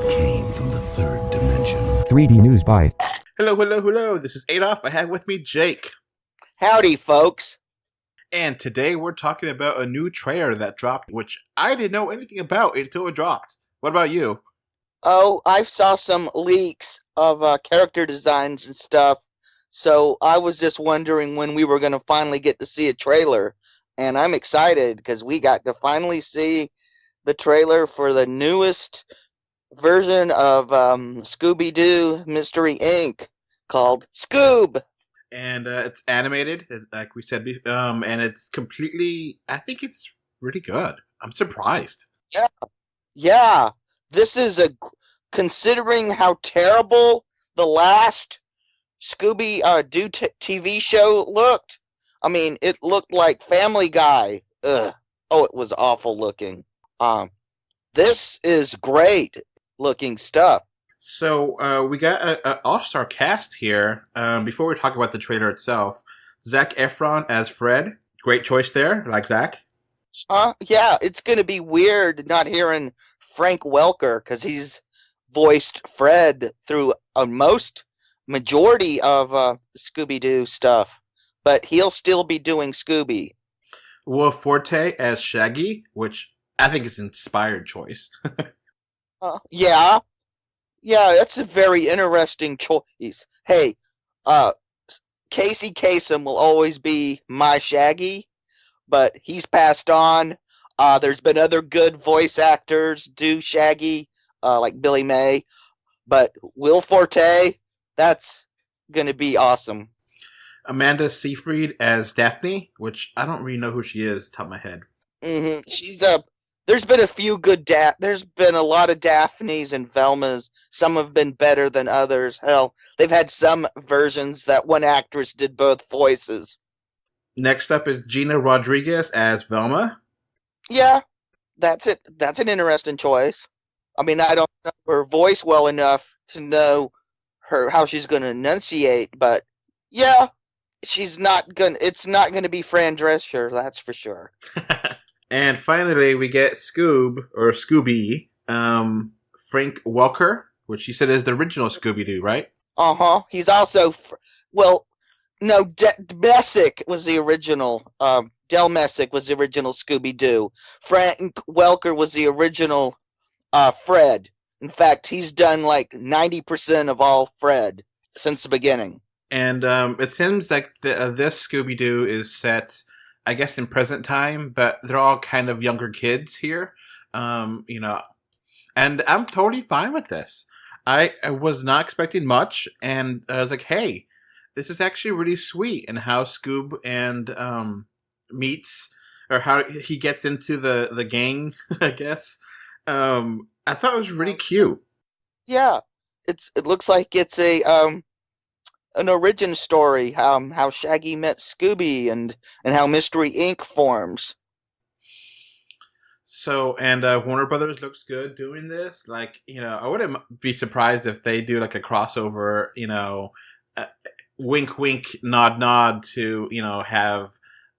came from the third dimension. 3D Newsbite. Hello. This is Adolph. I have with me Jake. Howdy, folks. And today we're talking about a new trailer that dropped, which I didn't know anything about until it dropped. What about you? Oh, I saw some leaks of character designs and stuff, so I was just wondering when we were going to finally get to see a trailer. And I'm excited because we got to finally see the trailer for the newest version of Scooby Doo Mystery Inc. called Scoob. And it's animated, like we said, and it's completely, I think it's really good. I'm surprised. Yeah. This is considering how terrible the last Scooby Doo TV show looked. I mean, it looked like Family Guy. Ugh. Oh, it was awful looking. This is great looking stuff. So we got an all-star cast here. Before we talk about the trailer itself, Zac Efron as Fred. Great choice there, like Zac. Yeah, it's going to be weird not hearing Frank Welker because he's voiced Fred through a majority of Scooby-Doo stuff. But he'll still be doing Scooby. Will Forte as Shaggy, which I think is an inspired choice. Yeah, that's a very interesting choice. Hey, Casey Kasem will always be my Shaggy, but he's passed on. There's been other good voice actors do Shaggy, like Billy May, but Will Forte, that's going to be awesome. Amanda Seyfried as Daphne, which I don't really know who she is, top of my head. Mm-hmm. There's been a few good there's been a lot of Daphnes and Velmas. Some have been better than others. Hell, they've had some versions that one actress did both voices. Next up is Gina Rodriguez as Velma. Yeah, that's it. That's an interesting choice. I mean, I don't know her voice well enough to know how she's going to enunciate, but yeah, it's not going to be Fran Drescher, that's for sure. And finally, we get Scooby, Frank Welker, which she said is the original Scooby-Doo, right? He's also, Messick was the original, Del Messick was the original Scooby-Doo. Frank Welker was the original Fred. In fact, he's done like 90% of all Fred since the beginning. And it seems like this Scooby-Doo is set, I guess, in present time, but they're all kind of younger kids here, and I'm totally fine with this. I was not expecting much, and I was like, hey, this is actually really sweet, and how Scoob and meets, or how he gets into the gang, I guess. I thought it was really cute. Yeah, it looks like it's an origin story, how Shaggy met Scooby and how Mystery Inc. forms. So, and Warner Brothers looks good doing this. Like, I wouldn't be surprised if they do like a crossover, wink, wink, nod, nod to, have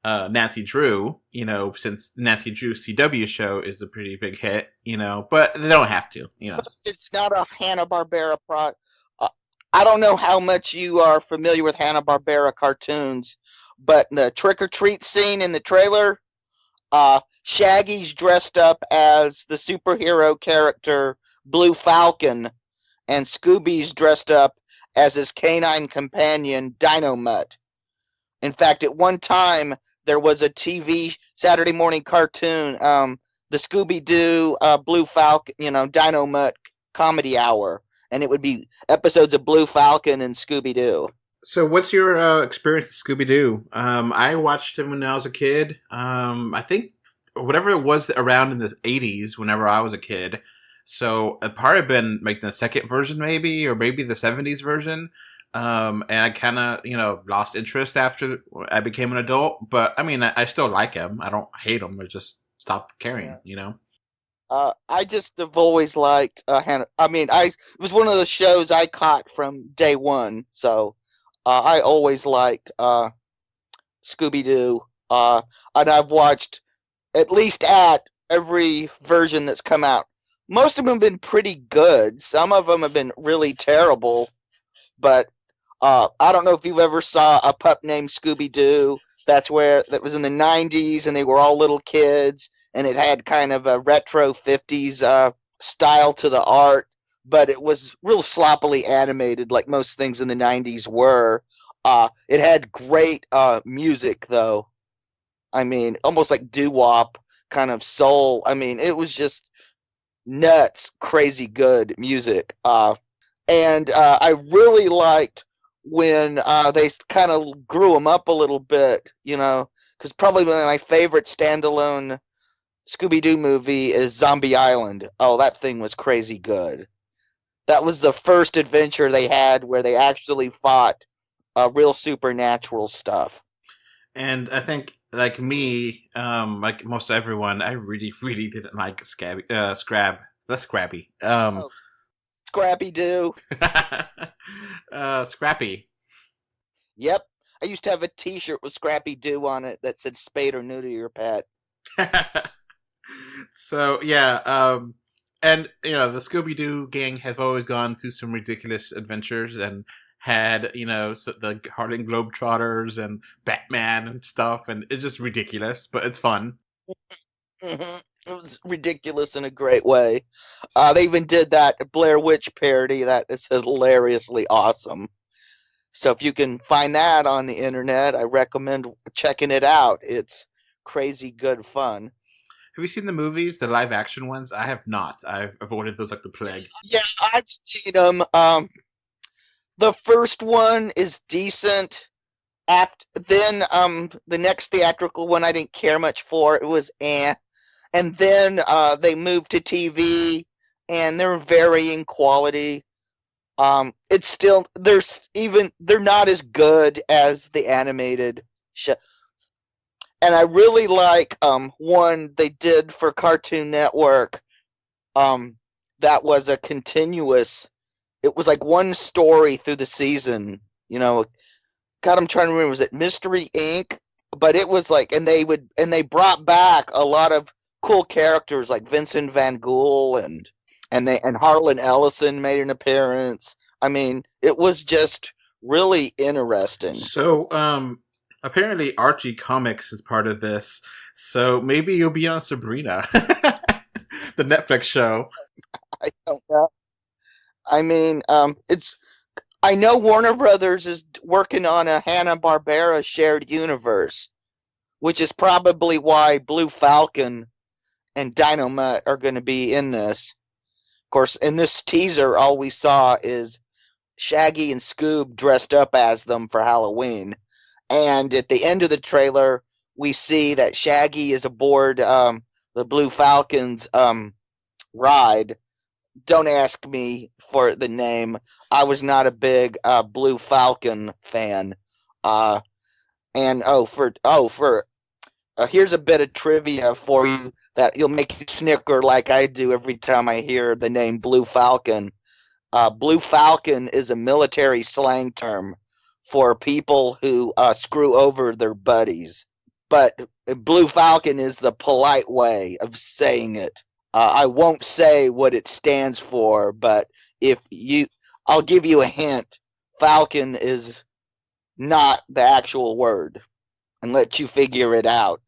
Nancy Drew, since Nancy Drew's CW show is a pretty big hit, but they don't have to, It's not a Hanna-Barbera product. I don't know how much you are familiar with Hanna-Barbera cartoons, but the trick-or-treat scene in the trailer, Shaggy's dressed up as the superhero character Blue Falcon, and Scooby's dressed up as his canine companion Dynamut. In fact, at one time, there was a TV Saturday morning cartoon, the Scooby-Doo Blue Falcon, Dynamut comedy hour. And it would be episodes of Blue Falcon and Scooby-Doo. So what's your experience with Scooby-Doo? I watched him when I was a kid. I think whatever it was around in the 80s whenever I was a kid. So it probably been like the second version maybe, or maybe the 70s version. And I kind of, lost interest after I became an adult. But, I mean, I still like him. I don't hate him. I just stopped caring, I just have always liked Hannah. I mean, it was one of the shows I caught from day one, so I always liked Scooby-Doo, and I've watched at least every version that's come out. most of them have been pretty good. Some of them have been really terrible, but I don't know if you ever saw a pup named Scooby Doo. That was in the 90s, and they were all little kids, and it had kind of a retro 50s style to the art, but it was real sloppily animated, like most things in the 90s were. It had great music, though. I mean, almost like doo-wop kind of soul. I mean, it was just nuts, crazy good music. And I really liked when they kind of grew them up a little bit, because probably one of my favorite standalone Scooby-Doo movie is Zombie Island. Oh, that thing was crazy good. That was the first adventure they had where they actually fought real supernatural stuff. And I think, like me, like most everyone, I really, really didn't like Scrappy. Scrappy Doo. Scrappy. Yep. I used to have a t-shirt with Scrappy Doo on it that said spayed or neuter your pet. So, yeah, and, the Scooby-Doo gang have always gone through some ridiculous adventures and had, the Harlem Globetrotters and Batman and stuff, and it's just ridiculous, but it's fun. Mm-hmm. It was ridiculous in a great way. They even did that Blair Witch parody that is hilariously awesome. So if you can find that on the internet, I recommend checking it out. It's crazy good fun. Have you seen the movies, the live action ones? I have not. I've avoided those like the plague. Yeah, I've seen them. The first one is decent. Then the next theatrical one I didn't care much for. It was eh. And then they moved to TV, and they're varying quality. It's still they're not as good as the animated show. And I really like one they did for Cartoon Network. That was a continuous. It was like one story through the season. God, I'm trying to remember. Was it Mystery Inc? But it was like, and they brought back a lot of cool characters like Vincent Van Gogh and Harlan Ellison made an appearance. I mean, it was just really interesting. So, apparently Archie Comics is part of this. So maybe you'll be on Sabrina, the Netflix show. I don't know. I mean, I know Warner Brothers is working on a Hanna-Barbera shared universe, which is probably why Blue Falcon and Dynamite are going to be in this. Of course, in this teaser, all we saw is Shaggy and Scoob dressed up as them for Halloween. And at the end of the trailer, we see that Shaggy is aboard the Blue Falcon's ride. Don't ask me for the name. I was not a big Blue Falcon fan. Here's a bit of trivia for you that you'll make you snicker like I do every time I hear the name Blue Falcon. Blue Falcon is a military slang term for people who screw over their buddies. But Blue Falcon is the polite way of saying it. I won't say what it stands for, but I'll give you a hint. Falcon is not the actual word, and let you figure it out.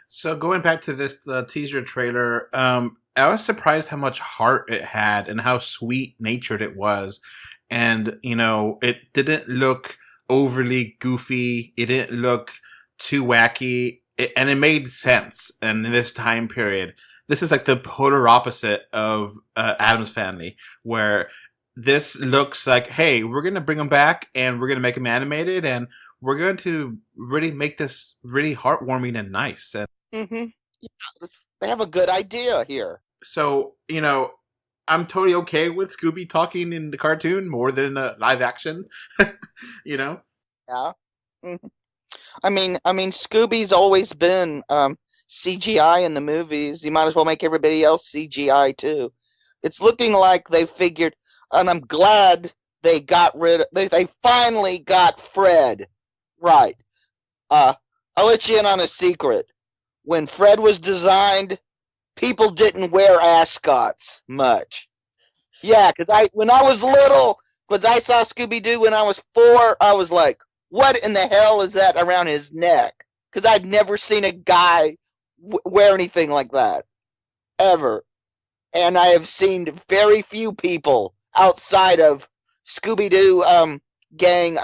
So going back to this teaser trailer, I was surprised how much heart it had and how sweet-natured it was. And, it didn't look overly goofy. It didn't look too wacky. And it made sense in this time period. This is like the polar opposite of Addams Family, where this looks like, hey, we're going to bring them back and we're going to make them animated and we're going to really make this really heartwarming and nice. Mm-hmm. Yeah, they have a good idea here. So, I'm totally okay with Scooby talking in the cartoon more than live action, Yeah. Mm-hmm. I mean, Scooby's always been CGI in the movies. You might as well make everybody else CGI too. It's looking like they figured, and I'm glad they got they finally got Fred right. I'll let you in on a secret. When Fred was designed, people didn't wear ascots much. Yeah, because when I was little, because I saw Scooby Doo when I was 4, I was like, what in the hell is that around his neck? Because I'd never seen a guy wear anything like that, ever. And I have seen very few people outside of Scooby Doo gang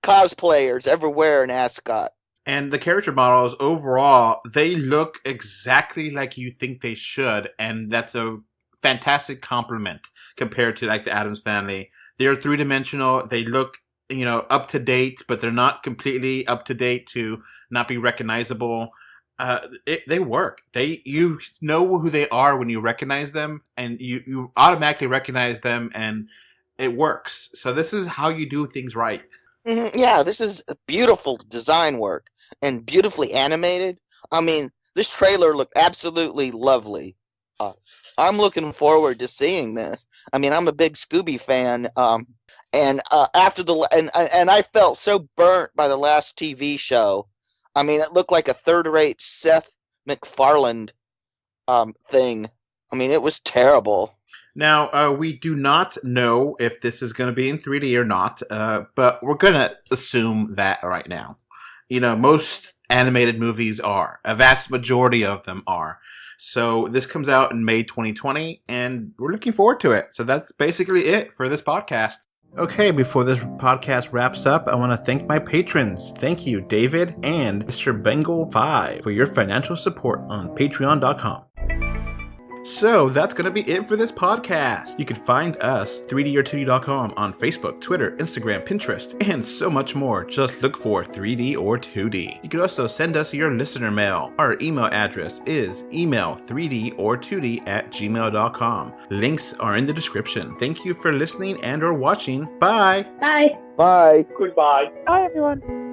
cosplayers ever wear an ascot. And the character models, overall, they look exactly like you think they should, and that's a fantastic compliment compared to, like, the Addams Family. They're three-dimensional, they look, up to date, but they're not completely up to date to not be recognizable. They work. You know who they are when you recognize them, and you automatically recognize them, and it works. So this is how you do things right. Mm-hmm. Yeah, this is beautiful design work and beautifully animated. I mean, this trailer looked absolutely lovely. I'm looking forward to seeing this. I mean, I'm a big Scooby fan, and after and I felt so burnt by the last TV show. I mean, it looked like a third-rate Seth MacFarlane thing. I mean, it was terrible. Now, we do not know if this is going to be in 3D or not, but we're going to assume that right now. Most animated movies are. A vast majority of them are. So this comes out in May 2020, and we're looking forward to it. So that's basically it for this podcast. Okay, before this podcast wraps up, I want to thank my patrons. Thank you, David and Mr. Bengal5, for your financial support on patreon.com. So that's going to be it for this podcast. You can find us, 3dor2d.com, on Facebook, Twitter, Instagram, Pinterest, and so much more. Just look for 3D or 2D. You can also send us your listener mail. Our email address is email3dor2d@gmail.com. Links are in the description. Thank you for listening and or watching. Bye. Bye. Bye. Goodbye. Bye, everyone.